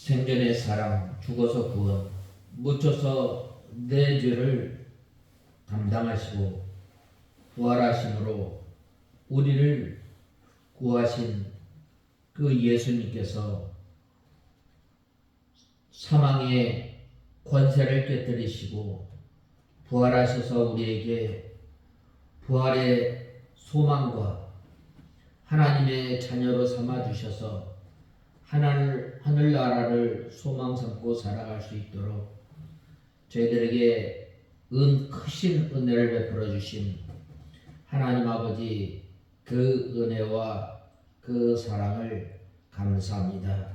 생전의 사랑, 죽어서 구원, 묻혀서 내 죄를 담당하시고 부활하심으로 우리를 구하신 그 예수님께서 사망의 권세를 깨뜨리시고 부활하셔서 우리에게 부활의 소망과 하나님의 자녀로 삼아주셔서 하늘나라를 소망 삼고 살아갈 수 있도록 저희들에게 크신 은혜를 베풀어 주신 하나님 아버지 그 은혜와 그 사랑을 감사합니다.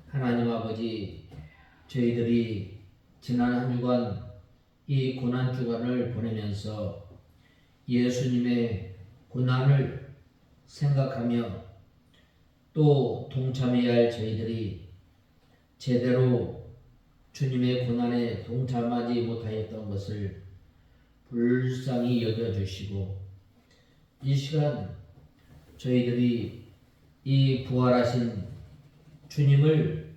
하나님 아버지, 저희들이 지난 한 주간 이 고난 주간을 보내면서 예수님의 고난을 생각하며 또 동참해야 할 저희들이 제대로 주님의 고난에 동참하지 못하였던 것을 불쌍히 여겨주시고 이 시간 저희들이 이 부활하신 주님을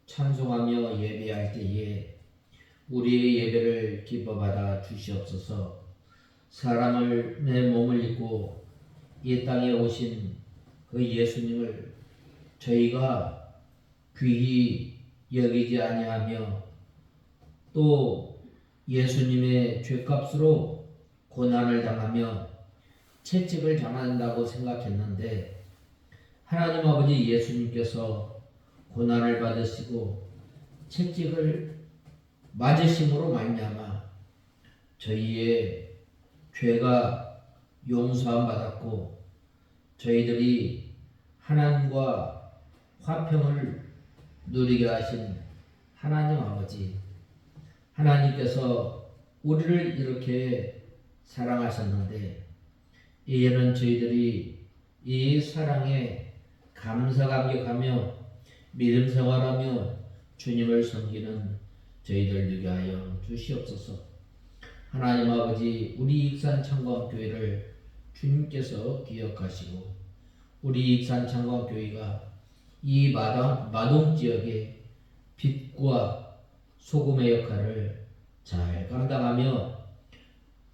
찬송하며 예배할 때에 우리의 예배를 기뻐받아 주시옵소서. 사람을 내 몸을 입고 이 땅에 오신 그 예수님을 저희가 귀히 여기지 아니하며 또 예수님의 죄값으로 고난을 당하며 채찍을 당한다고 생각했는데 하나님 아버지 예수님께서 고난을 받으시고 채찍을 맞으심으로 말미암아 저희의 죄가 용서함 받았고 저희들이 하나님과 화평을 누리게 하신 하나님 아버지, 하나님께서 우리를 이렇게 사랑하셨는데 이제는 저희들이 이 사랑에 감사 감격하며 믿음 생활하며 주님을 섬기는 저희들 되게 하여 주시옵소서. 하나님 아버지, 우리 익산 창광교회를 주님께서 기억하시고 우리 익산 창광교회가 이 마동 지역의 빛과 소금의 역할을 잘 감당하며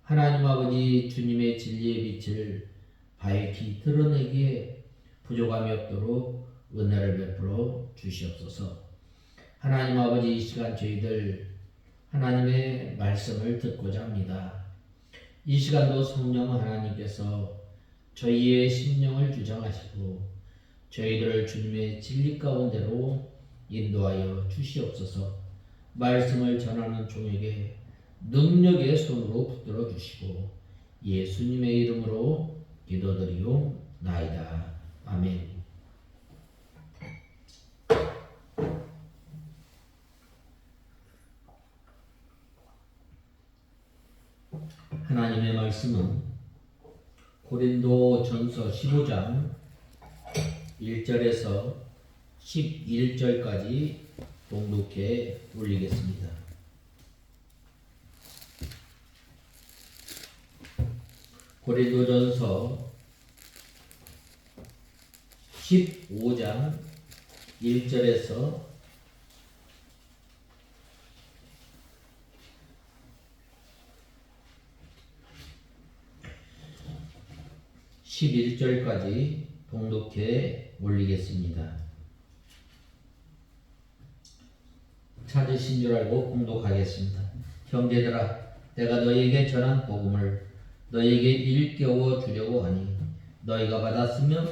하나님 아버지 주님의 진리의 빛을 밝히 드러내기에 부족함이 없도록 은혜를 베풀어 주시옵소서. 하나님 아버지, 이 시간 저희들 하나님의 말씀을 듣고자 합니다. 이 시간도 성령 하나님께서 저희의 심령을 주장하시고 저희들을 주님의 진리 가운데로 인도하여 주시옵소서. 말씀을 전하는 종에게 능력의 손으로 붙들어 주시고 예수님의 이름으로 기도드리옵나이다. 아멘. 하나님의 말씀은 고린도전서 15장 1절에서 11절까지 봉독해 올리겠습니다. 고린도전서 15장 1절에서 11절까지 봉독해 올리겠습니다. 찾으신 줄 알고 봉독하겠습니다. 형제들아, 내가 너희에게 전한 복음을 너희에게 일깨워 주려고 하니 너희가 받았으면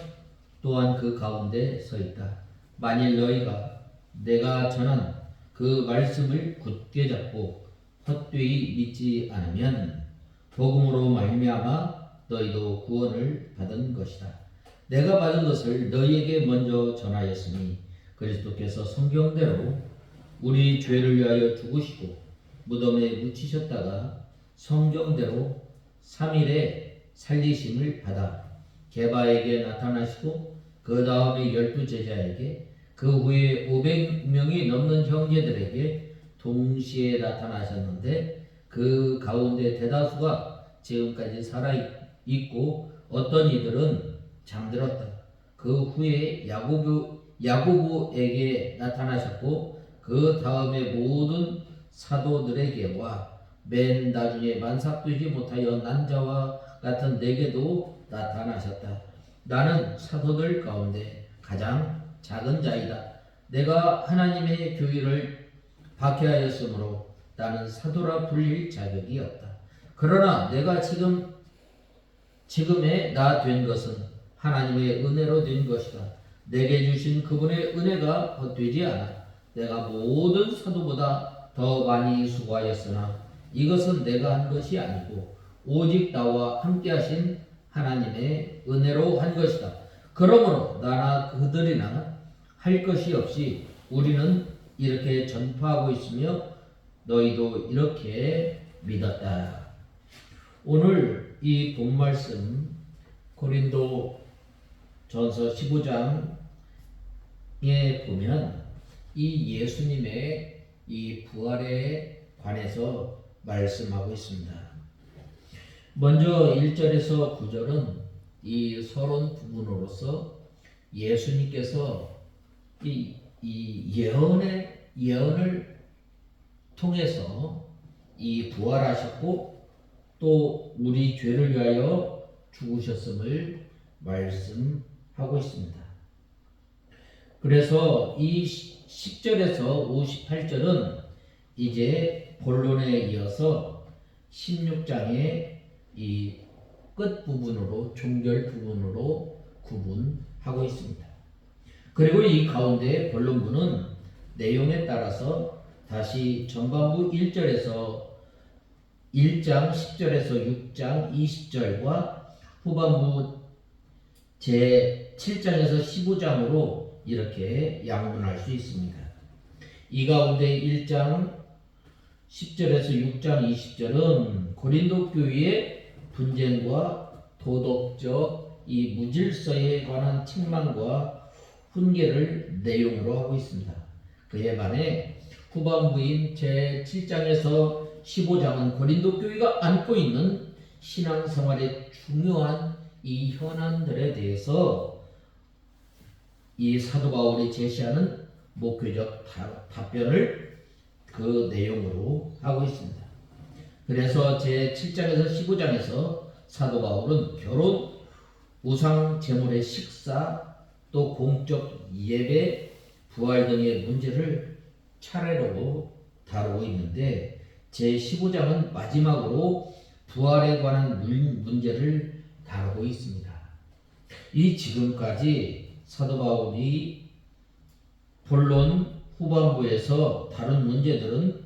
또한 그 가운데 서 있다. 만일 너희가 내가 전한 그 말씀을 굳게 잡고 헛되이 믿지 않으면 복음으로 말미암아 너희도 구원을 받은 것이다. 내가 받은 것을 너희에게 먼저 전하였으니 그리스도께서 성경대로 우리 죄를 위하여 죽으시고 무덤에 묻히셨다가 성경대로 3일에 살리심을 받아 게바에게 나타나시고 그 다음에 12제자에게 그 후에 500명이 넘는 형제들에게 동시에 나타나셨는데 그 가운데 대다수가 지금까지 살아있고 어떤 이들은 잠들었다. 그 후에 야고보에게 나타나셨고 그 다음에 모든 사도들에게와 맨 나중에 만삭되지 못하여 난 자와 같은 내게도 나타나셨다. 나는 사도들 가운데 가장 작은 자이다. 내가 하나님의 교회를 박해하였으므로 나는 사도라 불릴 자격이 없다. 그러나 내가 지금의 나 된 것은 하나님의 은혜로 된 것이다. 내게 주신 그분의 은혜가 헛되지 않아. 내가 모든 사도보다 더 많이 수고하였으나 이것은 내가 한 것이 아니고 오직 나와 함께 하신 하나님의 은혜로 한 것이다. 그러므로 나나 그들이나 할 것이 없이 우리는 이렇게 전파하고 있으며 너희도 이렇게 믿었다. 오늘 이 본말씀 고린도 전서 15장에 보면 이 예수님의 이 부활에 관해서 말씀하고 있습니다. 먼저 1절에서 9절은 이 서론 부분으로서 예수님께서 이 예언을 통해서 이 부활하셨고 또 우리 죄를 위하여 죽으셨음을 말씀하고 있습니다. 그래서 이 10절에서 58절은 이제 본론에 이어서 16장의 이 끝부분으로 종결 부분으로 구분하고 있습니다. 그리고 이 가운데 본론부는 내용에 따라서 다시 전반부 1장 10절에서 6장 20절과 후반부 제 7장에서 15장으로 이렇게 양분할 수 있습니다. 이 가운데 1장 10절에서 6장 20절은 고린도 교회의 분쟁과 도덕적 이 무질서에 관한 책망과 훈계를 내용으로 하고 있습니다. 그에 반해 후반부인 제 7장에서 15장은 고린도 교회가 안고 있는 신앙생활의 중요한 이 현안들에 대해서 이 사도 바울이 제시하는 목표적 답변을 그 내용으로 하고 있습니다. 그래서 제 7장에서 15장에서 사도 바울은 결혼, 우상 제물의 식사, 또 공적 예배, 부활 등의 문제를 차례로 다루고 있는데 제 15장은 마지막으로 부활에 관한 문제를 다루고 있습니다. 이 지금까지 사도 바울이 본론 후반부에서 다룬 문제들은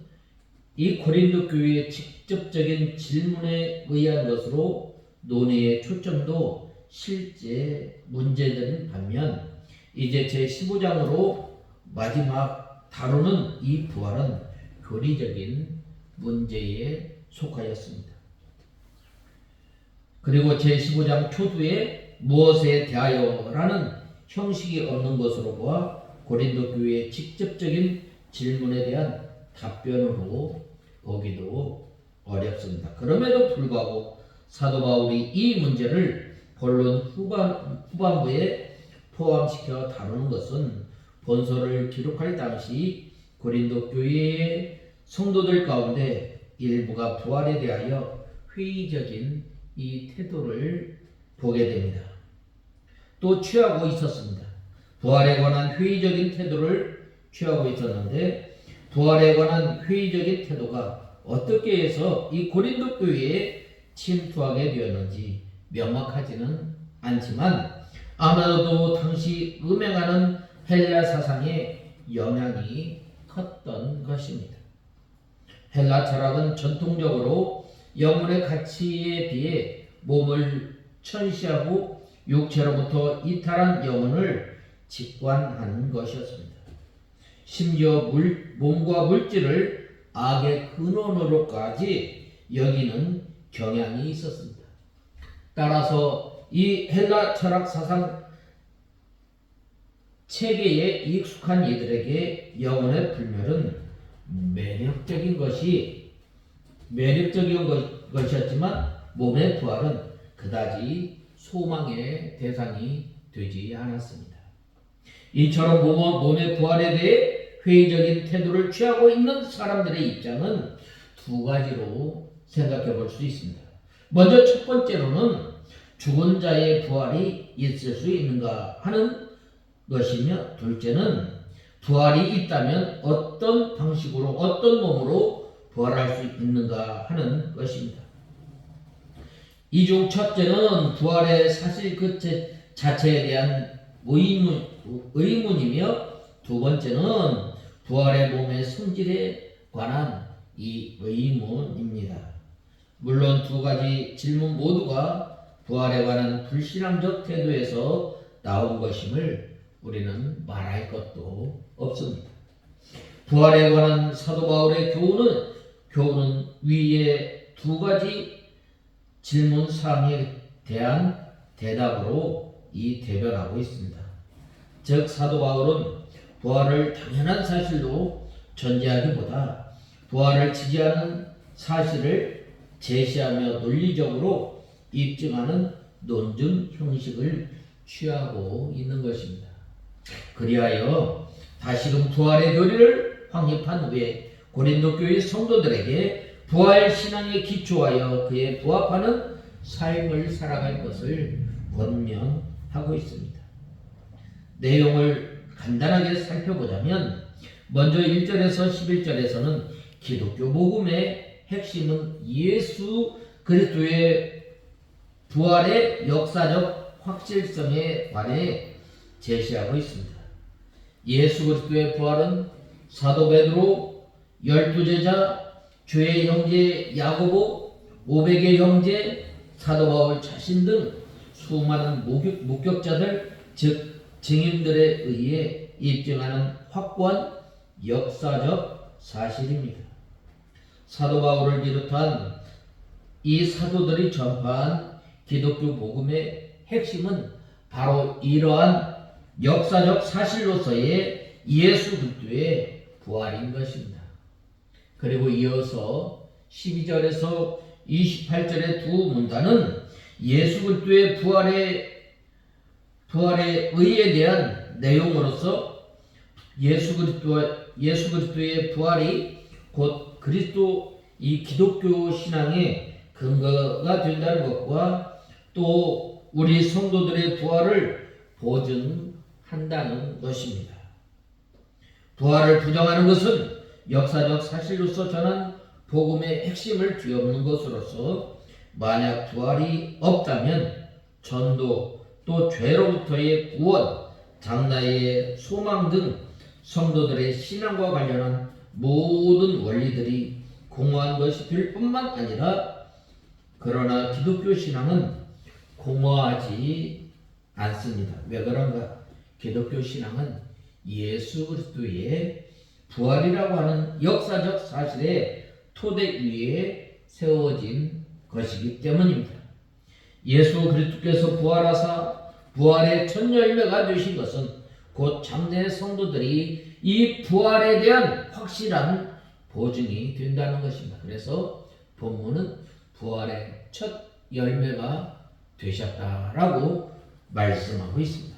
이 고린도 교회의 직접적인 질문에 의한 것으로 논의의 초점도 실제 문제들인 반면 이제 제 15장으로 마지막 다루는 이 부활은 교리적인 문제에 속하였습니다. 그리고 제 15장 초두에 무엇에 대하여라는 형식이 없는 것으로 보아 고린도 교회의 직접적인 질문에 대한 답변으로 보기도 어렵습니다. 그럼에도 불구하고 사도 바울이 이 문제를 본론 후반부에 포함시켜 다루는 것은 본서를 기록할 당시 고린도 교회의 성도들 가운데 일부가 부활에 대하여 회의적인 이 태도를 보게 됩니다. 또 취하고 있었습니다. 부활에 관한 회의적인 태도를 취하고 있었는데 부활에 관한 회의적인 태도가 어떻게 해서 이 고린도 교회에 침투하게 되었는지 명확하지는 않지만 아마도 당시 음행하는 헬라 사상의 영향이 컸던 것입니다. 헬라 철학은 전통적으로 영혼의 가치에 비해 몸을 천시하고 육체로부터 이탈한 영혼을 직관하는 것이었습니다. 심지어 몸과 물질을 악의 근원으로까지 여기는 경향이 있었습니다. 따라서 이 헬라 철학 사상 체계에 익숙한 이들에게 영혼의 불멸은 매력적인 것이었지만 몸의 부활은 그다지 소망의 대상이 되지 않았습니다. 이처럼 몸의 부활에 대해 회의적인 태도를 취하고 있는 사람들의 입장은 두 가지로 생각해 볼 수 있습니다. 먼저 첫 번째로는 죽은 자의 부활이 있을 수 있는가 하는 것이며, 둘째는 부활이 있다면 어떤 방식으로 어떤 몸으로 부활할 수 있는가 하는 것입니다. 이 중 첫째는 부활의 사실 그 자체에 대한 의문이며, 두 번째는 부활의 몸의 성질에 관한 이 의문입니다. 물론 두 가지 질문 모두가 부활에 관한 불신앙적 태도에서 나온 것임을 우리는 말할 것도 없습니다. 부활에 관한 사도 바울의 교훈은 위에 두 가지 질문 사항에 대한 대답으로 대변하고 있습니다. 즉 사도 바울은 부활을 당연한 사실로 전제하기보다 부활을 지지하는 사실을 제시하며 논리적으로 입증하는 논증 형식을 취하고 있는 것입니다. 그리하여 다시금 부활의 교리를 확립한 후에 고린도 교회 성도들에게 부활 신앙에 기초하여 그에 부합하는 삶을 살아갈 것을 권면하고 있습니다. 내용을 간단하게 살펴보자면, 먼저 1절에서 11절에서는 기독교 복음의 핵심은 예수 그리스도의 부활의 역사적 확실성에 관해 제시하고 있습니다. 예수 그리스도의 부활은 사도 베드로, 12제자, 주의 형제 야고보, 500의 형제, 사도 바울 자신 등 수많은 목격자들, 즉 증인들에 의해 입증하는 확고한 역사적 사실입니다. 사도 바울을 비롯한 이 사도들이 전파한 기독교 복음의 핵심은 바로 이러한 역사적 사실로서의 예수 그리스도의 부활인 것입니다. 그리고 이어서 12절에서 28절의 두 문단은 예수 그리스도의 부활의 의에 대한 내용으로서 예수 그리스도의 부활이 곧 이 기독교 신앙의 근거가 된다는 것과 또 우리 성도들의 부활을 보증한다는 것입니다. 부활을 부정하는 것은 역사적 사실로서 전한 복음의 핵심을 뒤엎는 것으로서, 만약 부활이 없다면 전도 또 죄로부터의 구원, 장래의 소망 등 성도들의 신앙과 관련한 모든 원리들이 공허한 것이 될 뿐만 아니라, 그러나 기독교 신앙은 공허하지 않습니다. 왜 그런가? 기독교 신앙은 예수 그리스도의 부활이라고 하는 역사적 사실의 토대 위에 세워진 것이기 때문입니다. 예수 그리스도께서 부활하사 부활의 첫 열매가 되신 것은 곧 장래 성도들이 이 부활에 대한 확실한 보증이 된다는 것입니다. 그래서 본문은 부활의 첫 열매가 되셨다라고 말씀하고 있습니다.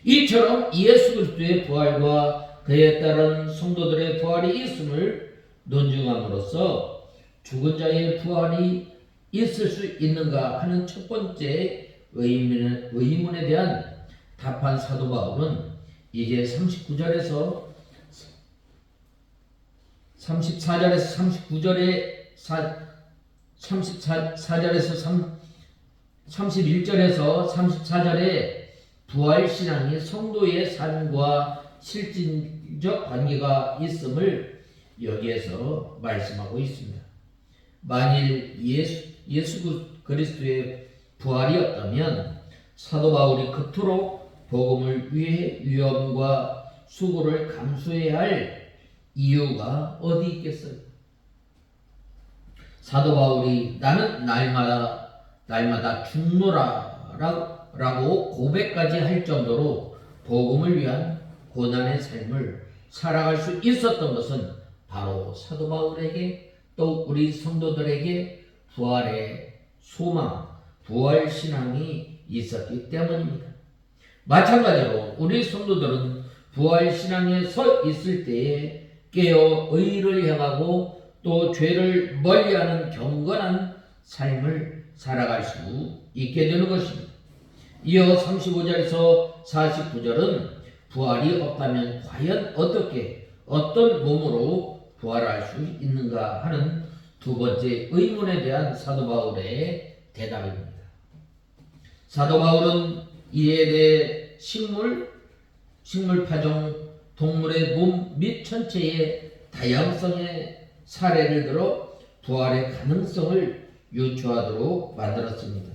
이처럼 예수 그리스도의 부활과 그에 따른 성도들의 부활이 있음을 논증함으로써 죽은 자의 부활이 있을 수 있는가 하는 첫 번째 의문에 대한 답한 사도 바울은 이제 34절에서 31절에서 34절에 부활신앙이 성도의 삶과 실질적 관계가 있음을 여기에서 말씀하고 있습니다. 만일 예수 그리스도의 부활이었다면 사도 바울이 그토록 복음을 위해 위험과 수고를 감수해야 할 이유가 어디 있겠어요? 사도 바울이 나는 날마다 죽노라라고 고백까지 할 정도로 복음을 위한 고난의 삶을 살아갈 수 있었던 것은 바로 사도 바울에게 또 우리 성도들에게 부활의 소망, 부활 신앙이 있었기 때문입니다. 마찬가지로 우리 성도들은 부활 신앙에 서 있을 때에 깨어 의를 향하고 또 죄를 멀리하는 경건한 삶을 살아갈 수 있게 되는 것입니다. 이어 35절에서 49절은 부활이 없다면 과연 어떤 몸으로 부활할 수 있는가 하는 두 번째 의문에 대한 사도 바울의 대답입니다. 사도 바울은 이에 대해 식물 파종, 동물의 몸 및 전체의 다양성의 사례를 들어 부활의 가능성을 유추하도록 만들었습니다.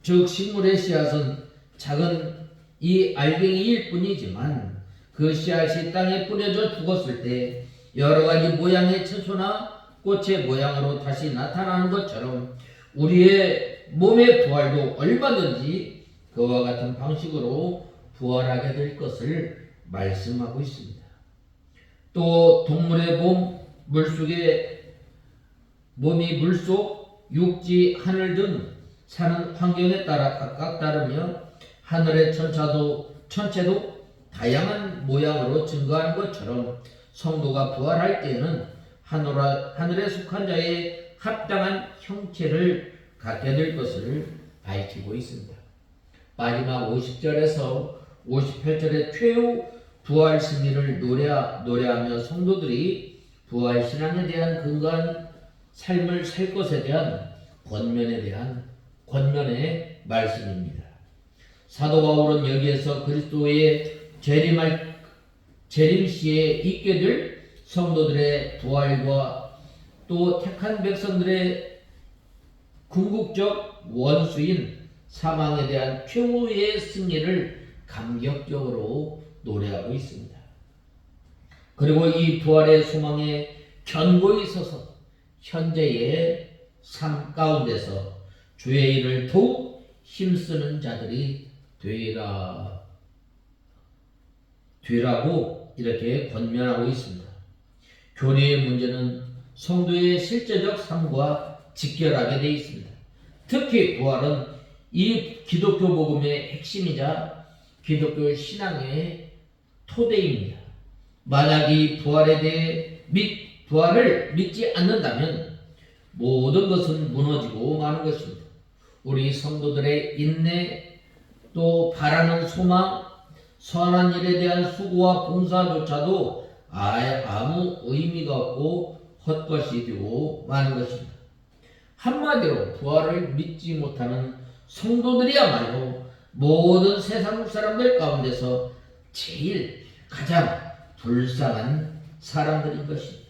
즉 식물의 씨앗은 작은 이 알갱이일 뿐이지만 그 씨앗이 땅에 뿌려져 죽었을 때 여러 가지 모양의 채소나 꽃의 모양으로 다시 나타나는 것처럼 우리의 몸의 부활도 얼마든지 그와 같은 방식으로 부활하게 될 것을 말씀하고 있습니다. 또 동물의 몸이 물속, 육지, 하늘 등 사는 환경에 따라 각각 다르며 하늘의 천체도 다양한 모양으로 증거하는 것처럼 성도가 부활할 때에는 하늘에 속한 자의 합당한 형체를 갖게 될 것을 밝히고 있습니다. 마지막 50절에서 58절의 최후 부활 승리를 노래하며 성도들이 부활 신앙에 대한 근거한 삶을 살 것에 대한 권면의 말씀입니다. 사도 바울은 여기에서 그리스도의 재림시에 있게 될 성도들의 부활과 또 택한 백성들의 궁극적 원수인 사망에 대한 최후의 승리를 감격적으로 노래하고 있습니다. 그리고 이 부활의 소망에 견고히 서서 현재의 삶 가운데서 주의 일을 더욱 힘쓰는 자들이 되라고 이렇게 권면하고 있습니다. 교리의 문제는 성도의 실제적 삶과 직결하게 되어 있습니다. 특히 부활은 이 기독교 복음의 핵심이자 기독교 신앙의 토대입니다. 만약 이 부활을 믿지 않는다면 모든 것은 무너지고 마는 것입니다. 우리 성도들의 인내, 또 바라는 소망, 선한 일에 대한 수고와 봉사조차도 아무 의미가 없고 헛것이 되고 마는 것입니다. 한마디로 부활을 믿지 못하는 성도들이야말로 모든 세상 사람들 가운데서 가장 불쌍한 사람들인 것입니다.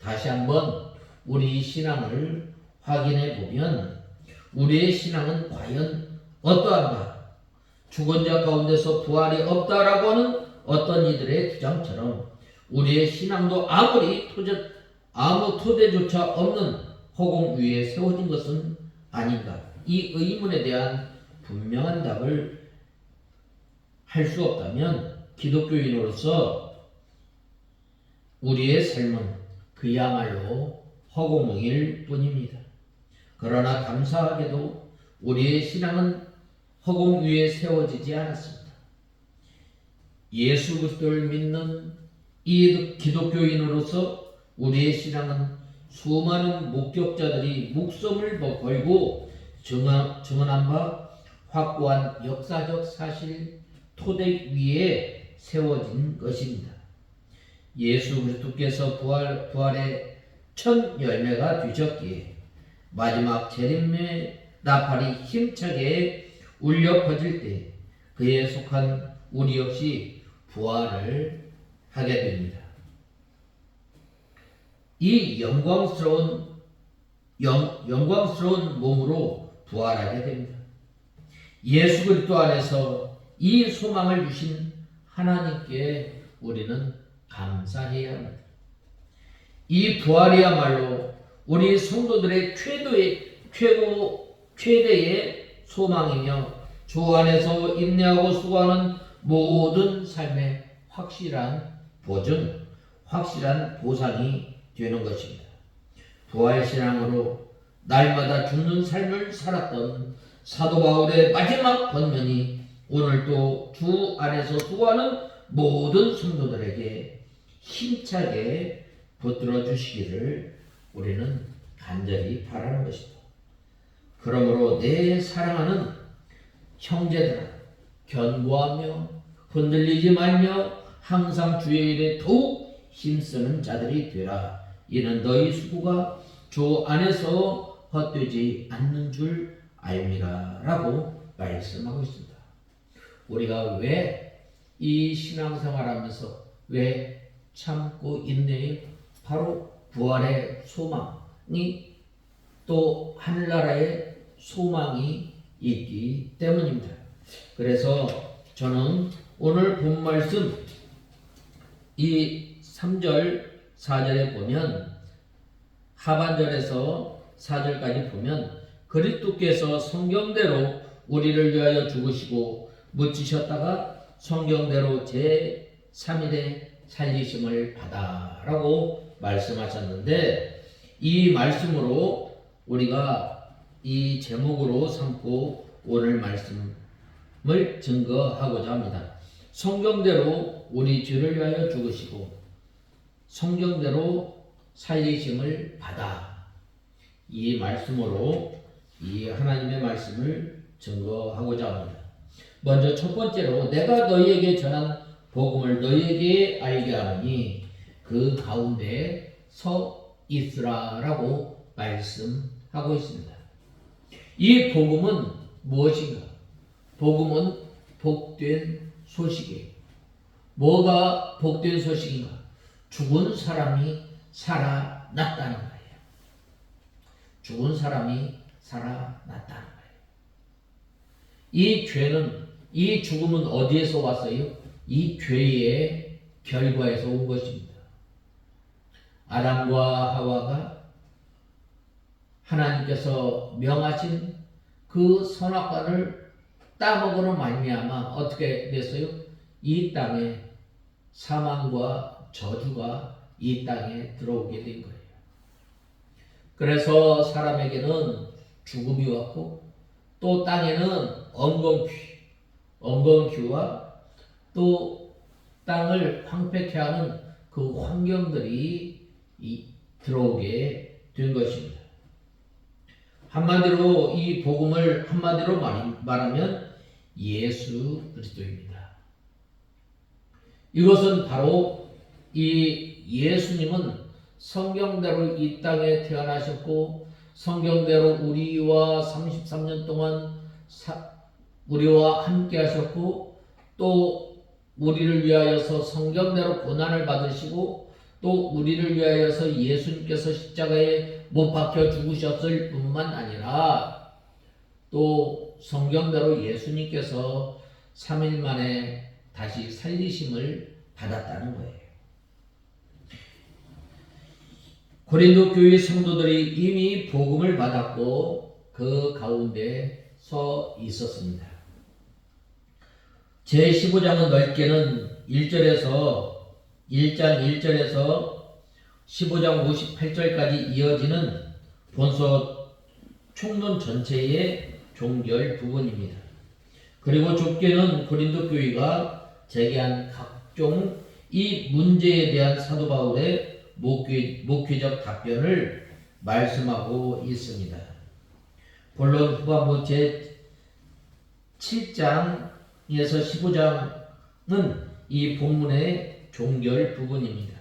다시 한번 우리 신앙을 확인해 보면 우리의 신앙은 과연 어떠한가? 죽은 자 가운데서 부활이 없다라고 하는 어떤 이들의 주장처럼 우리의 신앙도 아무 토대조차 없는 허공 위에 세워진 것은 아닌가? 이 의문에 대한 분명한 답을 할 수 없다면 기독교인으로서 우리의 삶은 그야말로 허공일 뿐입니다. 그러나 감사하게도 우리의 신앙은 허공 위에 세워지지 않았습니다. 예수 그리스도를 믿는 이 기독교인으로서 우리의 신앙은 수많은 목격자들이 목숨을 걸고 증언한 바 확고한 역사적 사실 토대 위에 세워진 것입니다. 예수 그리스도께서 부활의 첫 열매가 되셨기에 마지막 재림의 나팔이 힘차게 울려 퍼질 때 그에 속한 우리 역시 부활을 하게 됩니다. 이 영광스러운 몸으로 부활하게 됩니다. 예수 그리스도 안에서 이 소망을 주신 하나님께 우리는 감사해야 합니다. 이 부활이야말로 우리 성도들의 최대의 소망이며 주 안에서 인내하고 수고하는 모든 삶의 확실한 보상이 되는 것입니다. 부활신앙으로 날마다 죽는 삶을 살았던 사도 바울의 마지막 권면이 오늘도 주 안에서 수고하는 모든 성도들에게 힘차게 붙들어 주시기를 우리는 간절히 바라는 것이다. 그러므로 내 사랑하는 형제들아, 견고하며 흔들리지 말며 항상 주의 일에 더욱 힘쓰는 자들이 되라. 이는 너희 수고가 주 안에서 헛되지 않는 줄 알미라 라고 말씀하고 있습니다. 우리가 왜 이 신앙생활하면서 왜 참고 인내해요? 바로 부활의 소망이 또 하늘나라의 소망이 있기 때문입니다. 그래서 저는 오늘 본 말씀 이 3절 4절에 보면 하반절에서 4절까지 보면 그리스도께서 성경대로 우리를 위하여 죽으시고 묻히셨다가 성경대로 제3일에 살리심을 받아라고 말씀하셨는데, 이 말씀으로 우리가 이 제목으로 삼고 오늘 말씀을 증거하고자 합니다. 성경대로 우리 죄를 위하여 죽으시고 성경대로 살리심을 받아, 이 말씀으로 이 하나님의 말씀을 증거하고자 합니다. 먼저 첫 번째로 내가 너희에게 전한 복음을 너희에게 알게 하노니 그 가운데 서 있으라라고 말씀하고 있습니다. 이 복음은 무엇인가? 복음은 복된 소식이에요. 뭐가 복된 소식인가? 죽은 사람이 살아났다는 거예요. 죽은 사람이 살아났다는 거예요. 이 죄는, 이 죽음은 어디에서 왔어요? 이 죄의 결과에서 온 것입니다. 아담과 하와가 하나님께서 명하신 그 선악과를 따먹으로 말미암아 어떻게 됐어요? 이 땅에 사망과 저주가 이 땅에 들어오게 된 거예요. 그래서 사람에게는 죽음이 왔고 또 땅에는 엉겅퀴와 또 땅을 황폐케 하는 그 환경들이 들어오게 된 것입니다. 한마디로 이 복음을 한마디로 말하면 예수 그리스도입니다. 이것은 바로 이 예수님은 성경대로 이 땅에 태어나셨고 성경대로 우리와 33년 동안 우리와 함께 하셨고 또 우리를 위하여서 성경대로 고난을 받으시고 또 우리를 위하여서 예수님께서 십자가에 못 박혀 죽으셨을 뿐만 아니라 또 성경대로 예수님께서 3일 만에 다시 살리심을 받았다는 거예요. 고린도 교회 성도들이 이미 복음을 받았고 그 가운데 서 있었습니다. 제15장은 넓게는 1장 1절에서 15장 58절까지 이어지는 본서 총론 전체의 종결 부분입니다. 그리고 좁게는 고린도 교회가 제기한 각종 이 문제에 대한 사도 바울의 목회적 답변을 말씀하고 있습니다. 본론 후반부 제7장에서 15장은 이 본문의 종결 부분입니다.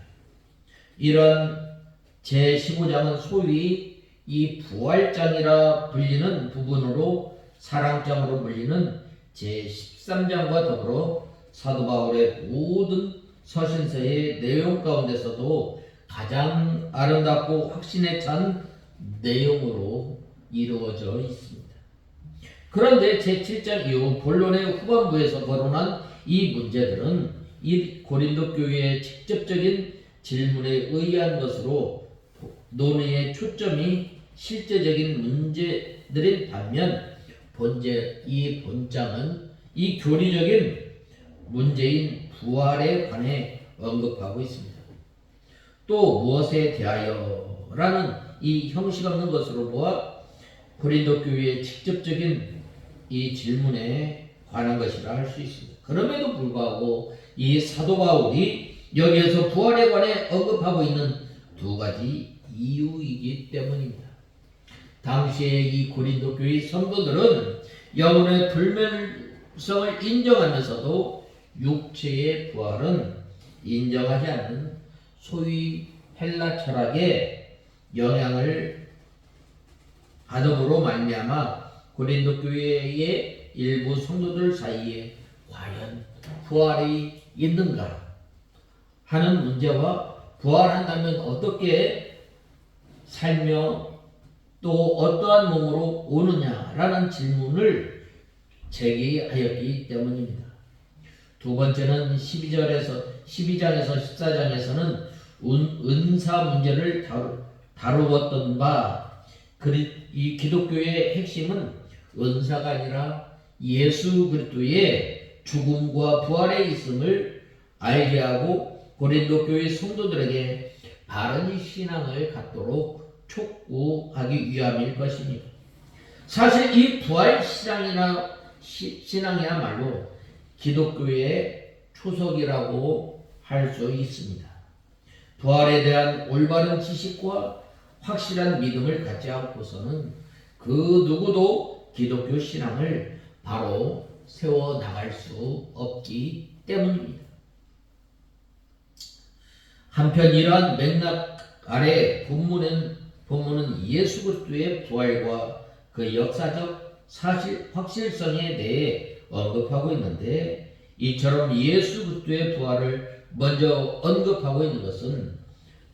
이런 제15장은 소위 이 부활장이라 불리는 부분으로 사랑장으로 불리는 제13장과 더불어 사도 바울의 모든 서신서의 내용 가운데서도 가장 아름답고 확신에 찬 내용으로 이루어져 있습니다. 그런데 제7장 이후 본론의 후반부에서 거론한 이 문제들은 이 고린도 교회의 직접적인 질문에 의한 것으로 논의의 초점이 실제적인 문제들인 반면 이 본장은 이 교리적인 문제인 부활에 관해 언급하고 있습니다. 또 무엇에 대하여 라는 이 형식 없는 것으로 보아 고린도 교회의 직접적인 이 질문에 관한 것이라 할 수 있습니다. 그럼에도 불구하고 이 사도 바울이 여기에서 부활에 관해 언급하고 있는 두 가지 이유이기 때문입니다. 당시에 이 고린도 교회 성도들은 영혼의 불멸성을 인정하면서도 육체의 부활은 인정하지 않는 소위 헬라 철학의 영향을 받음으로 말미암아 고린도 교회의 일부 성도들 사이에 과연 부활이 있는가 하는 문제와 부활한다면 어떻게 살며 또 어떠한 몸으로 오느냐라는 질문을 제기하였기 때문입니다. 두 번째는 12장에서 14장에서는 은사 문제를 다루었던 바, 이 기독교의 핵심은 은사가 아니라 예수 그리스도의 죽음과 부활에 있음을 알게 하고 고린도 교회 성도들에게 바른 신앙을 갖도록 촉구하기 위함일 것입니다. 사실 이 부활 신앙이야말로 기독교의 초석이라고 할 수 있습니다. 부활에 대한 올바른 지식과 확실한 믿음을 갖지 않고서는 그 누구도 기독교 신앙을 바로 세워 나갈 수 없기 때문입니다. 한편 이러한 맥락 아래 본문은 예수 그리스도의 부활과 그 역사적 확실성에 대해 언급하고 있는데, 이처럼 예수 그리스도의 부활을 먼저 언급하고 있는 것은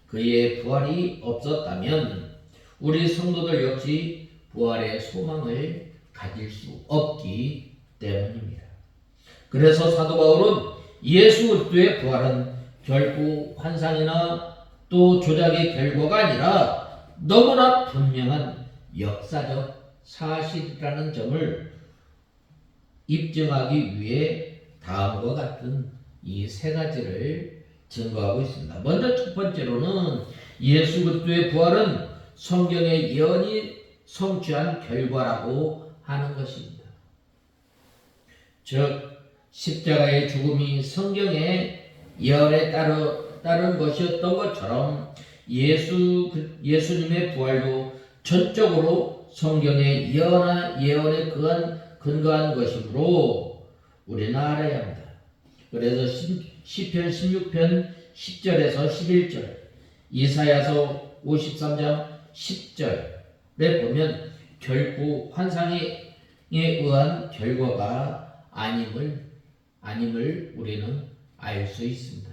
그의 부활이 없었다면 우리 성도들 역시 부활의 소망을 가질 수 없기 때문입니다. 그래서 사도 바울은 예수 그리스도의 부활은 결코 환상이나 또 조작의 결과가 아니라 너무나 분명한 역사적 사실이라는 점을 입증하기 위해 다음과 같은 이 세 가지를 증거하고 있습니다. 먼저 첫 번째로는 예수 그리스도의 부활은 성경의 예언이 성취한 결과라고 하는 것입니다. 즉 십자가의 죽음이 성경의 예언에 따른 것이었던 것처럼 예수님의 부활도 전적으로 성경의 예언에 근거한 것이므로 우리는 알아야 합니다. 그래서 시편 16편 10절에서 11절, 이사야서 53장 10절에 보면 결코 환상에 의한 결과가 아님을 우리는 알 수 있습니다.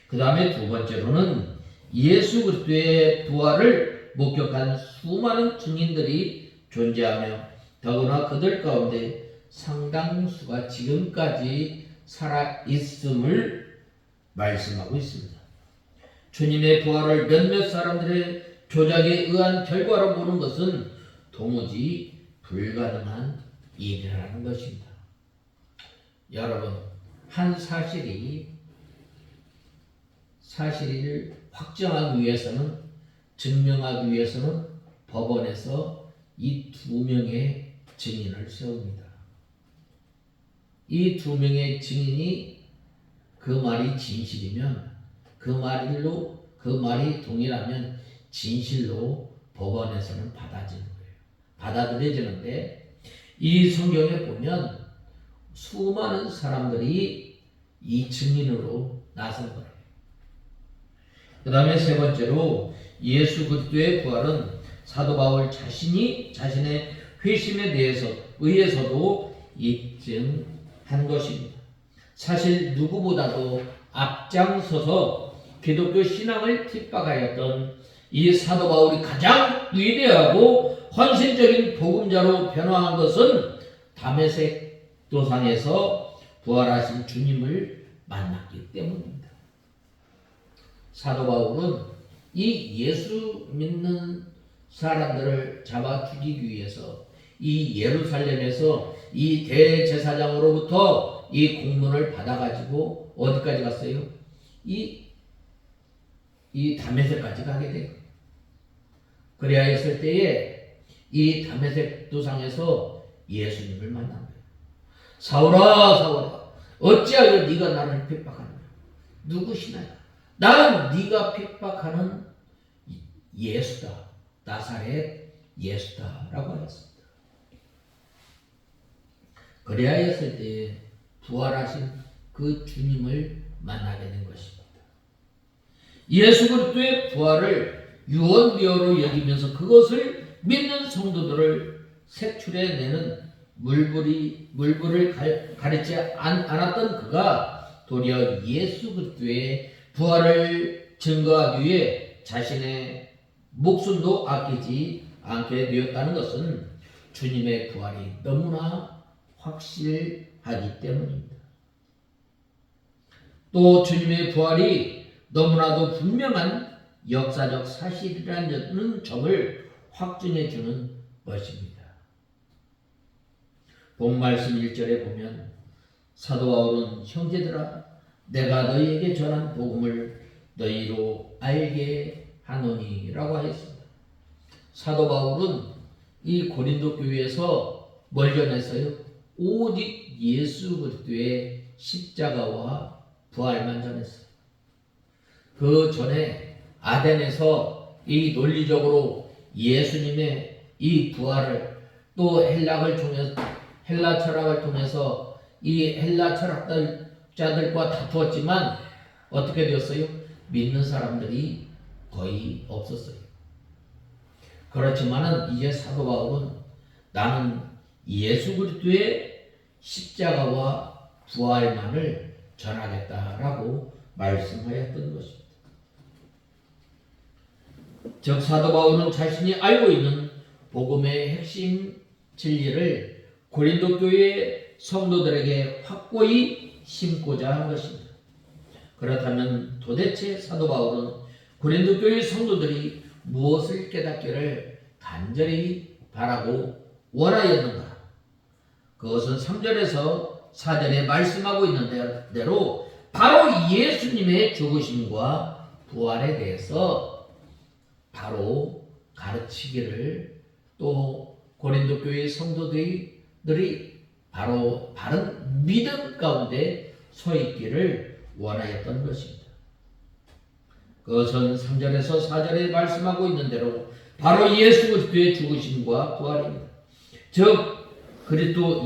그 다음에 두 번째로는 예수 그리스도의 부활을 목격한 수많은 증인들이 존재하며 더구나 그들 가운데 상당수가 지금까지 살아있음을 말씀하고 있습니다. 주님의 부활을 몇몇 사람들의 조작에 의한 결과로 보는 것은 도무지 불가능한 일이라는 것입니다. 여러분, 한 사실을 확정하기 위해서는, 증명하기 위해서는 법원에서 이 두 명의 증인을 세웁니다. 이 두 명의 증인이 그 말이 진실이면, 그 말이 동일하면 진실로 법원에서는 받아들여지는데, 이 성경에 보면 수많은 사람들이 이 증인으로 나선 거예요. 그 다음에 세 번째로 예수 그리스도의 부활은 사도 바울 자신의 회심에 의해서도 입증한 것입니다. 사실 누구보다도 앞장서서 기독교 신앙을 핍박하였던 이 사도 바울이 가장 위대하고 헌신적인 복음자로 변화한 것은 다메섹 도상에서 부활하신 주님을 만났기 때문입니다. 사도 바울은 이 예수 믿는 사람들을 잡아 죽이기 위해서 이 예루살렘에서 이 대제사장으로부터 이 공문을 받아가지고 어디까지 갔어요? 이 다메섹까지 가게 돼요. 그래야 했을 때에 이 다메섹 도상에서 예수님을 만난 거예요. 사울아 사울아 어찌하여 네가 나를 핍박하느냐. 누구시나요? 나는 네가 핍박하는 예수다. 나사렛 예수다 라고 하였습니다. 그래야 했을 때 부활하신 그 주님을 만나게 된 것입니다. 예수 그리스도의 부활을 유언비어로 여기면서 그것을 믿는 성도들을 색출해내는 물불을 가리지 않았던 그가 도리어 예수 그리스도의 부활을 증거하기 위해 자신의 목숨도 아끼지 않게 되었다는 것은 주님의 부활이 너무나 확실하기 때문입니다. 또 주님의 부활이 너무나도 분명한 역사적 사실이라는 점을 확증해 주는 것입니다. 본말씀 1절에 보면 사도 바울은 형제들아 내가 너희에게 전한 복음을 너희로 알게 하노니 라고 하였습니다. 사도 바울은 이 고린도 교회에서 뭘 전했어요? 오직 예수 그리스도의 십자가와 부활만 전했어요. 그 전에 아덴에서 이 논리적으로 예수님의 이 부활을 또 헬라 철학을 통해서 이 헬라 철학자들과 다투었지만 어떻게 되었어요? 믿는 사람들이 거의 없었어요. 그렇지만은 이제 사도 바울은 나는 예수 그리스도의 십자가와 부활만을 전하겠다라고 말씀하였던 것입니다. 즉 사도 바울은 자신이 알고 있는 복음의 핵심 진리를 고린도 교회 성도들에게 확고히 심고자 한 것입니다. 그렇다면 도대체 사도 바울은 고린도 교회 성도들이 무엇을 깨닫기를 간절히 바라고 원하였는가? 그것은 3절에서 4절에 말씀하고 있는 대로 바로 예수님의 죽으심과 부활에 대해서 바로 가르치기를 또 고린도 교회 성도들이 바로 바른 믿음 가운데 서 있기를 원하였던 것입니다. 그것은 3절에서 4절에 말씀하고 있는 대로 바로 예수 그리스도의 죽으심과 부활입니다. 즉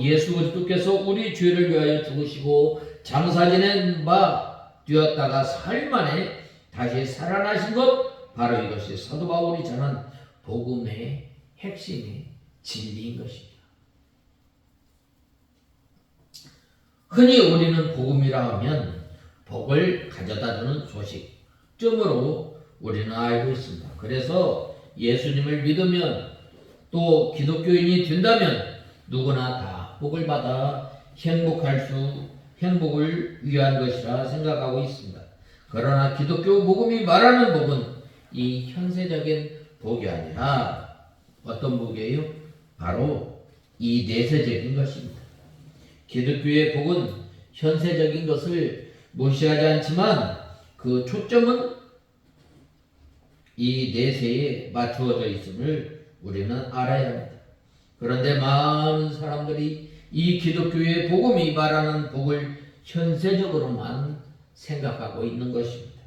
예수 그리스도께서 우리 죄를 위하여 죽으시고 장사 지낸 바 되었다가 사흘 만에 다시 살아나신 것, 바로 이것이 사도 바울이 전한 복음의 핵심의 진리인 것입니다. 흔히 우리는 복음이라 하면 복을 가져다주는 소식점으로 우리는 알고 있습니다. 그래서 예수님을 믿으면 또 기독교인이 된다면 누구나 다 복을 받아 행복을 위한 것이라 생각하고 있습니다. 그러나 기독교 복음이 말하는 복은 이 현세적인 복이 아니라 어떤 복이에요? 바로 이 내세적인 것입니다. 기독교의 복은 현세적인 것을 무시하지 않지만 그 초점은 이 내세에 맞추어져 있음을 우리는 알아야 합니다. 그런데 많은 사람들이 이 기독교의 복음이 말하는 복을 현세적으로만 생각하고 있는 것입니다.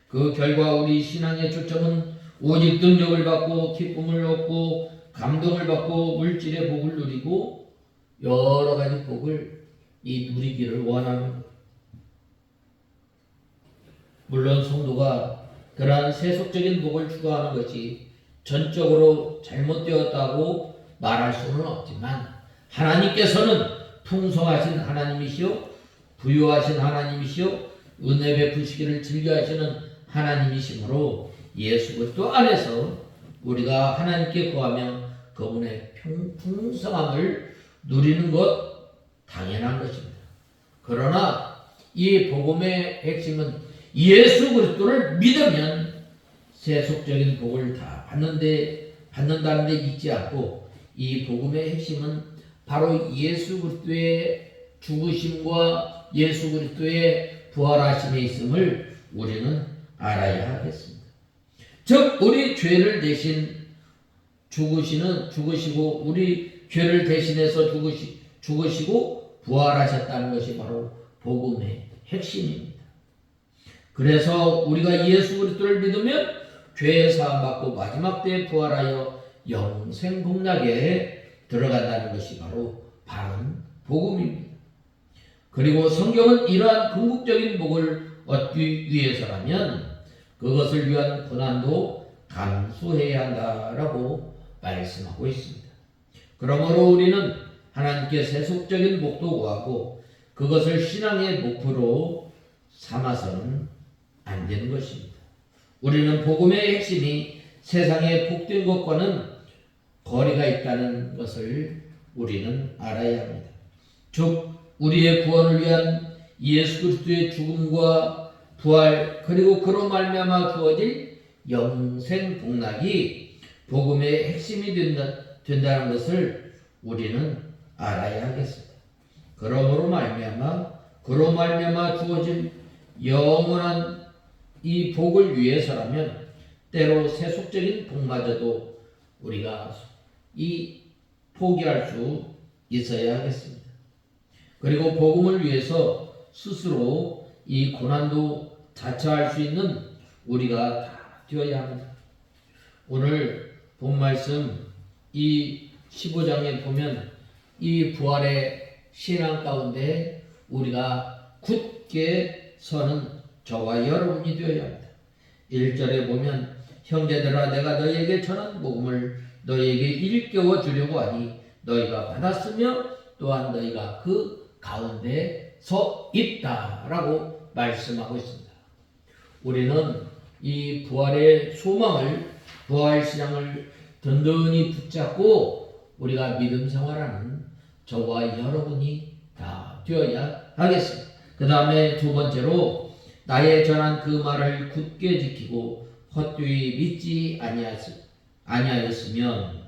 그 결과 우리 신앙의 초점은 오직 능력을 받고 기쁨을 얻고 감동을 받고 물질의 복을 누리고 여러 가지 복을 누리기를 원하는 것. 물론 성도가 그러한 세속적인 복을 추구하는 것이 전적으로 잘못되었다고 말할 수는 없지만 하나님께서는 풍성하신 하나님이시오 부유하신 하나님이시오 은혜 베푸시기를 즐겨하시는 하나님이시므로 예수 그리스도 안에서 우리가 하나님께 구하며 그분의 풍성함을 누리는 것 당연한 것입니다. 그러나 이 복음의 핵심은 예수 그리스도를 믿으면 세속적인 복을 다 받는다는 데 있지 않고 이 복음의 핵심은 바로 예수 그리스도의 죽으심과 예수 그리스도의 부활하심에 있음을 우리는 알아야 하겠습니다. 즉 우리 죄를 대신 죽으시고 우리 죄를 대신해서 죽으시고 부활하셨다는 것이 바로 복음의 핵심입니다. 그래서 우리가 예수 그리스도를 믿으면 죄 사함 받고 마지막 때에 부활하여 영생 복락에 들어간다는 것이 바로 바른 복음입니다. 그리고 성경은 이러한 궁극적인 복을 얻기 위해서라면 그것을 위한 고난도 감수해야 한다라고 말씀하고 있습니다. 그러므로 우리는 하나님께 세속적인 복도 구하고 그것을 신앙의 목표로 삼아서는 안 되는 것입니다. 우리는 복음의 핵심이 세상의 복된 것과는 거리가 있다는 것을 우리는 알아야 합니다. 즉 우리의 구원을 위한 예수 그리스도의 죽음과 부활 그리고 그로 말미암아 주어질 영생 복락이 복음의 핵심이 된다는 것을 우리는 알아야 하겠습니다. 그러므로 말미암아 주어질 영원한 이 복을 위해서라면 때로 세속적인 복마저도 우리가 포기할 수 있어야 하겠습니다. 그리고 복음을 위해서 스스로 이 고난도 자처할 수 있는 우리가 다 되어야 합니다. 오늘 본 말씀 이 15장에 보면 이 부활의 신앙 가운데 우리가 굳게 서는 저와 여러분이 되어야 합니다. 1절에 보면 형제들아 내가 너희에게 전한 복음을 너희에게 일깨워 주려고 하니 너희가 받았으며 또한 너희가 그 가운데 서 있다라고 말씀하고 있습니다. 우리는 이 부활의 소망을 부활 신앙을 든든히 붙잡고 우리가 믿음 생활하는 저와 여러분이 다 되어야 하겠습니다. 그 다음에 두 번째로 나의 전한 그 말을 굳게 지키고 헛되이 믿지 아니하였으면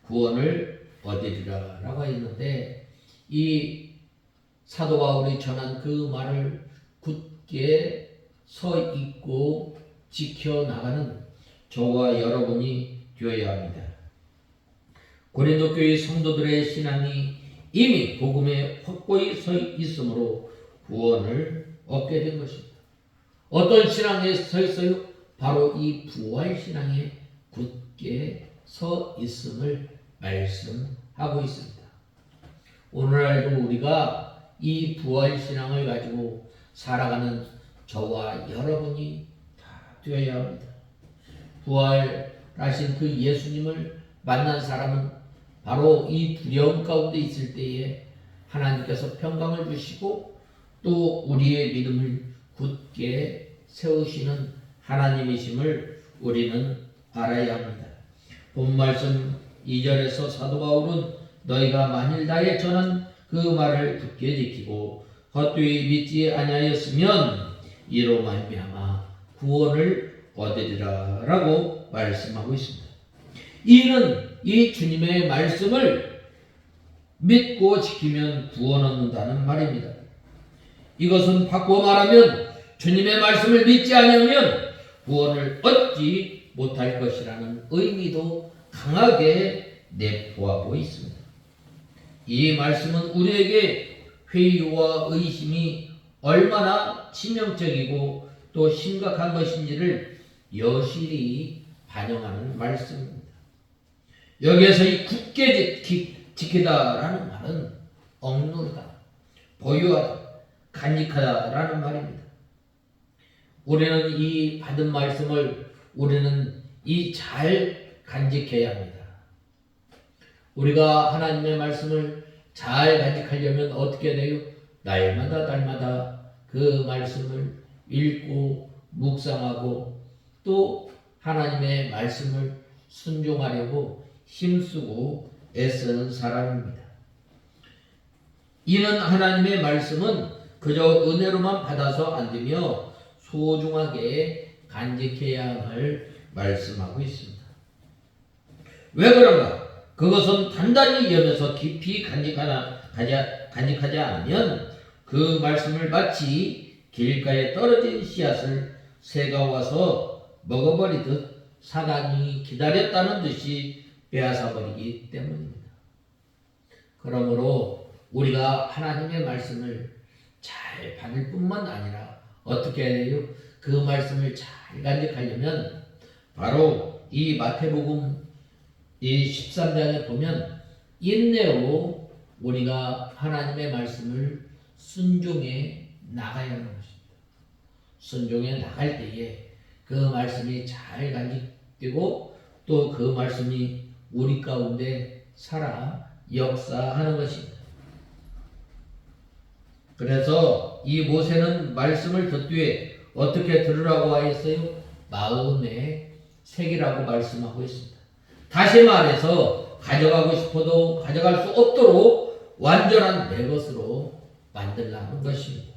구원을 얻으리라 라고 했는데 이 사도 바울이 전한 그 말을 굳게 서 있고 지켜나가는 저와 여러분이 되어야 합니다. 고린도 교회 성도들의 신앙이 이미 복음에 확고히 서 있으므로 구원을 얻게 된 것입니다. 어떤 신앙에 서 있어요? 바로 이 부활 신앙에 굳게 서 있음을 말씀하고 있습니다. 오늘날도 우리가 이 부활 신앙을 가지고 살아가는 저와 여러분이 다 되어야 합니다. 부활하신 그 예수님을 만난 사람은 바로 이 두려움 가운데 있을 때에 하나님께서 평강을 주시고 또 우리의 믿음을 굳게 세우시는 하나님이심을 우리는 알아야 합니다. 본 말씀 2절에서 사도 바울은 너희가 만일 나의 전한 그 말을 굳게 지키고 헛되이 믿지 아니하였으면 이로 말미암아 구원을 얻으리라 라고 말씀하고 있습니다. 이는 이 주님의 말씀을 믿고 지키면 구원 얻는다는 말입니다. 이것은 바꾸어 말하면 주님의 말씀을 믿지 않으면 구원을 얻지 못할 것이라는 의미도 강하게 내포하고 있습니다. 이 말씀은 우리에게 회의와 의심이 얼마나 치명적이고 또 심각한 것인지를 여실히 반영하는 말씀입니다. 여기에서 이 굳게 지키다라는 말은 억누르다, 보유하다, 간직하다라는 말입니다. 우리는 이 받은 말씀을 우리는 잘 간직해야 합니다. 우리가 하나님의 말씀을 잘 간직하려면 어떻게 돼요? 날마다 그 말씀을 읽고 묵상하고 또 하나님의 말씀을 순종하려고 힘쓰고 애쓰는 사람입니다. 이는 하나님의 말씀은 그저 은혜로만 받아서 안 되며 소중하게 간직해야 할 말씀하고 있습니다. 왜 그런가? 그것은 단단히 여겨서 깊이 간직하지 않으면 그 말씀을 마치 길가에 떨어진 씨앗을 새가 와서 먹어버리듯 사단이 기다렸다는 듯이 빼앗아버리기 때문입니다. 그러므로 우리가 하나님의 말씀을 잘 받을 뿐만 아니라 어떻게 해야 돼요? 그 말씀을 잘 간직하려면 바로 이 마태복음 이 13장에 보면 인내로 우리가 하나님의 말씀을 순종해 나가야 하는 것입니다. 순종해 나갈 때에 그 말씀이 잘 간직되고 또 그 말씀이 우리 가운데 살아 역사하는 것입니다. 그래서 이 모세는 말씀을 듣되 어떻게 들으라고 하였어요? 마음에 새기라고 말씀하고 있습니다. 다시 말해서 가져가고 싶어도 가져갈 수 없도록 완전한 내 것으로 만들라는 것입니다.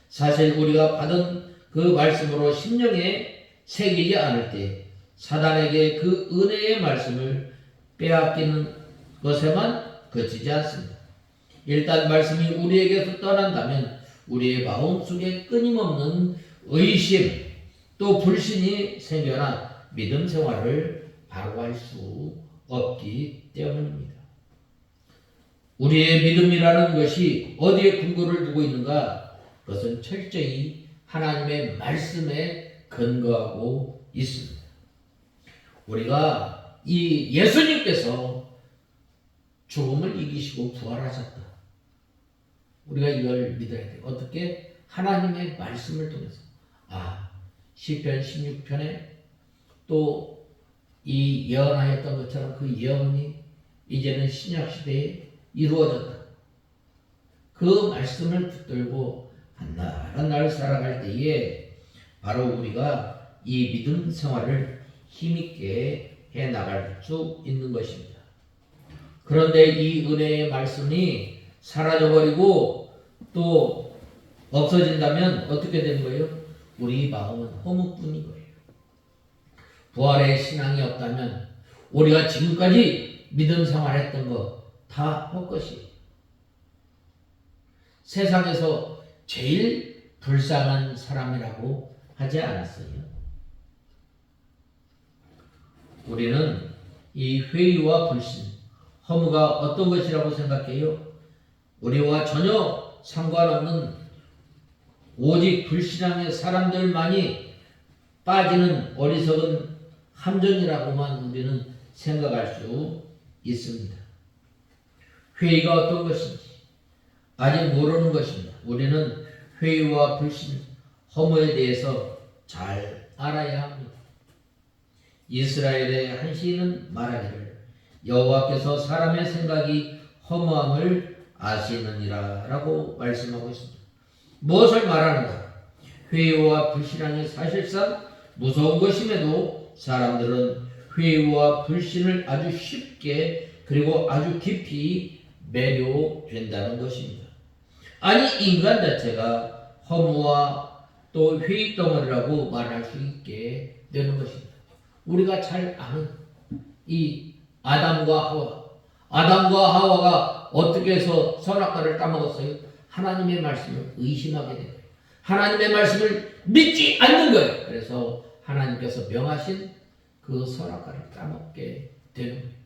사실 우리가 받은 그 말씀으로 심령에 새기지 않을 때 사단에게 그 은혜의 말씀을 빼앗기는 것에만 그치지 않습니다. 일단 말씀이 우리에게서 떠난다면 우리의 마음속에 끊임없는 의심 또 불신이 생겨나 믿음 생활을 바로 할 수 없기 때문입니다. 우리의 믿음이라는 것이 어디에 근거를 두고 있는가? 그것은 철저히 하나님의 말씀에 근거하고 있습니다. 우리가 이 예수님께서 죽음을 이기시고 부활하셨다. 우리가 이걸 믿어야 돼요. 어떻게? 하나님의 말씀을 통해서. 시편 16편에 또 이 예언하였던 것처럼 그 예언이 이제는 신약 시대에 이루어졌다. 그 말씀을 붙들고 한 날 한 날 살아갈 때에 바로 우리가 이 믿음 생활을 힘있게 해 나갈 수 있는 것입니다. 그런데 이 은혜의 말씀이 사라져버리고 또 없어진다면 어떻게 되는 거예요? 우리 마음은 허무뿐인 거예요. 부활의 신앙이 없다면 우리가 지금까지 믿음 생활했던 거 다 헛것이에요. 세상에서 제일 불쌍한 사람이라고 하지 않았어요. 우리는 이 회의와 불신, 허무가 어떤 것이라고 생각해요? 우리와 전혀 상관없는 오직 불신앙의 사람들만이 빠지는 어리석은 함정이라고만 우리는 생각할 수 있습니다. 회의가 어떤 것인지 아직 모르는 것입니다. 우리는 회의와 불신, 허무에 대해서 잘 알아야 합니다. 이스라엘의 한 시인은 말하기를 여호와께서 사람의 생각이 허무함을 아시느니라 라고 말씀하고 있습니다. 무엇을 말하는가? 회의와 불신앙이 사실상 무서운 것임에도 사람들은 회의와 불신을 아주 쉽게 그리고 아주 깊이 매료된다는 것입니다. 아니 인간 자체가 허무와 또 회의 덩어리라고 말할 수 있게 되는 것입니다. 우리가 잘 아는 이 아담과 하와가 어떻게 해서 선악과를 따먹었어요? 하나님의 말씀을 의심하게 된 거예요. 하나님의 말씀을 믿지 않는 거예요. 그래서 하나님께서 명하신 그 선악과를 따먹게 되는 거예요.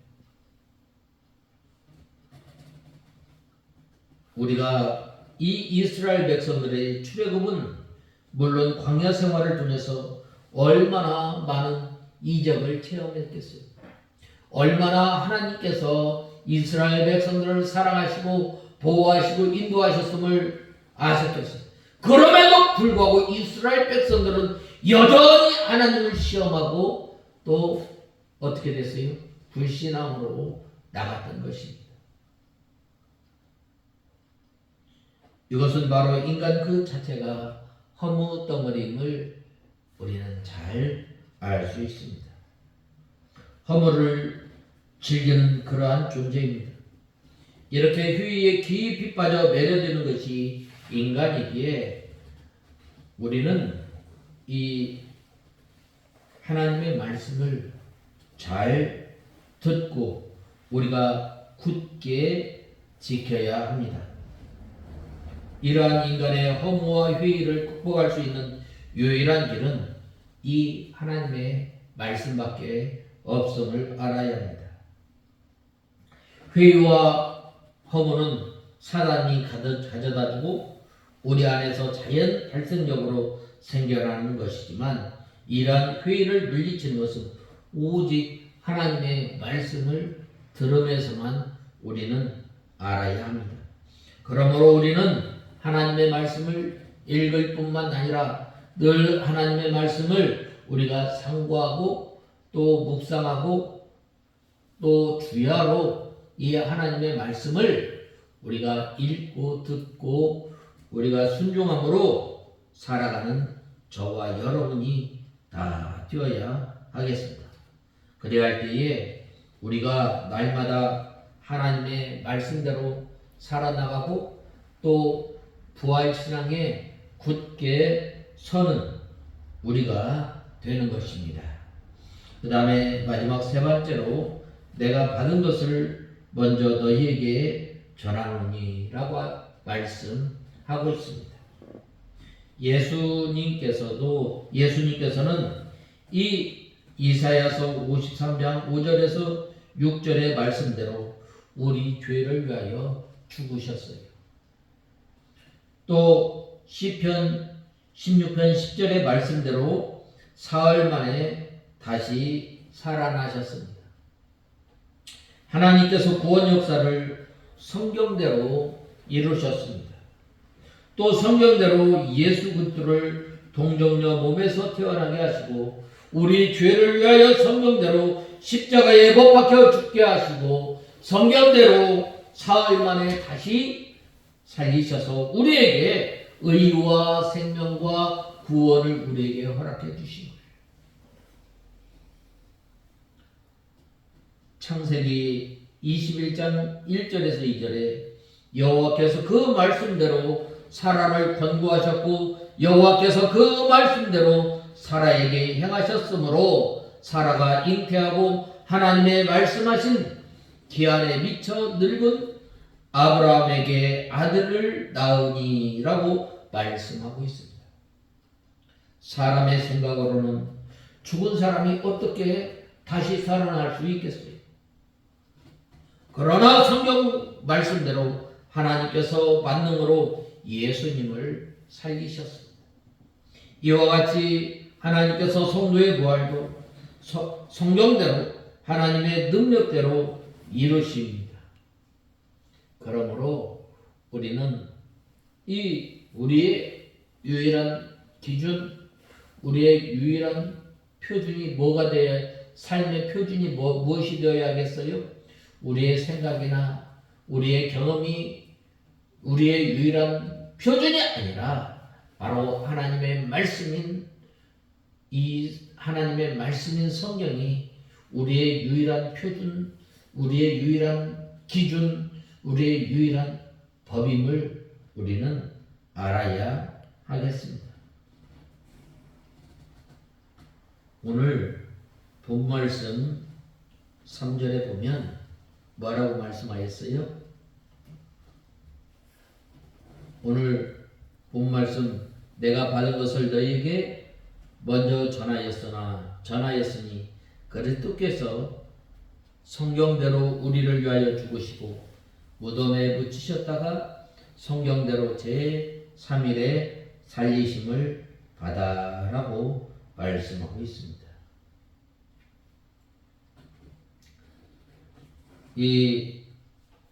우리가 이 이스라엘 백성들의 출애굽은 물론 광야 생활을 통해서 얼마나 많은 이적을 체험했겠어요. 얼마나 하나님께서 이스라엘 백성들을 사랑하시고 보호하시고 인도하셨음을 아셨겠어요. 그럼에도 불구하고 이스라엘 백성들은 여전히 하나님을 시험하고 또 어떻게 됐어요? 불신앙으로 나갔던 것입니다. 이것은 바로 인간 그 자체가 허무 덩어리임을 우리는 잘 알 수 있습니다. 허무를 즐기는 그러한 존재입니다. 이렇게 휴의에 깊이 빠져 매료되는 것이 인간이기에 우리는 이 하나님의 말씀을 잘 듣고 우리가 굳게 지켜야 합니다. 이러한 인간의 허무와 회의를 극복할 수 있는 유일한 길은 이 하나님의 말씀밖에 없음을 알아야 합니다. 회의와 허무는 사단이 가져다주고 우리 안에서 자연 발생적으로 생겨나는 것이지만 이러한 회의를 물리치는 것은 오직 하나님의 말씀을 들으면서만 우리는 알아야 합니다. 그러므로 우리는 하나님의 말씀을 읽을 뿐만 아니라 늘 하나님의 말씀을 우리가 상고하고 또 묵상하고 또 주야로 이 하나님의 말씀을 우리가 읽고 듣고 우리가 순종함으로 살아가는 저와 여러분이 다 되어야 하겠습니다. 그래야 할 때에 우리가 날마다 하나님의 말씀대로 살아나가고 또 부활신앙에 굳게 서는 우리가 되는 것입니다. 그 다음에 마지막 세 번째로 내가 받은 것을 먼저 너희에게 전하노니 라고 말씀하고 있습니다. 예수님께서는 이 이사야서 53장 5절에서 6절의 말씀대로 우리 죄를 위하여 죽으셨어요. 또 시편 16편 10절의 말씀대로 사흘 만에 다시 살아나셨습니다. 하나님께서 구원 역사를 성경대로 이루셨습니다. 또 성경대로 예수 그리스도를 동정녀 몸에서 태어나게 하시고 우리 죄를 위하여 성경대로 십자가에 못 박혀 죽게 하시고 성경대로 사흘 만에 다시 살리셔서 우리에게 의와 생명과 구원을 우리에게 허락해 주신 거예요. 창세기 21장 1절에서 2절에 여호와께서 그 말씀대로 사라를 권고하셨고 여호와께서 그 말씀대로 사라에게 행하셨으므로 사라가 잉태하고 하나님의 말씀하신 기한에 미쳐 늙은 아브라함에게 아들을 낳으니라고 말씀하고 있습니다. 사람의 생각으로는 죽은 사람이 어떻게 다시 살아날 수 있겠어요? 그러나 성경 말씀대로 하나님께서 만능으로 예수님을 살리셨습니다. 이와 같이 하나님께서 성도의 부활도 성경대로 하나님의 능력대로 이루십니다. 그러므로 우리는 이 우리의 유일한 기준, 우리의 유일한 표준이 뭐가 되어야, 삶의 표준이 무엇이 되어야 하겠어요? 우리의 생각이나 우리의 경험이 우리의 유일한 표준이 아니라 바로 하나님의 말씀인 이 하나님의 말씀인 성경이 우리의 유일한 표준, 우리의 유일한 기준, 우리의 유일한 법임을 우리는 알아야 하겠습니다. 오늘 본 말씀 3절에 보면 뭐라고 말씀하였어요? 오늘 본 말씀 내가 받은 것을 너희에게 먼저 전하였으니 그리스도께서 성경대로 우리를 위하여 죽으시고 무덤에 묻히셨다가 성경대로 제3일에 살리심을 받아라고 말씀하고 있습니다. 이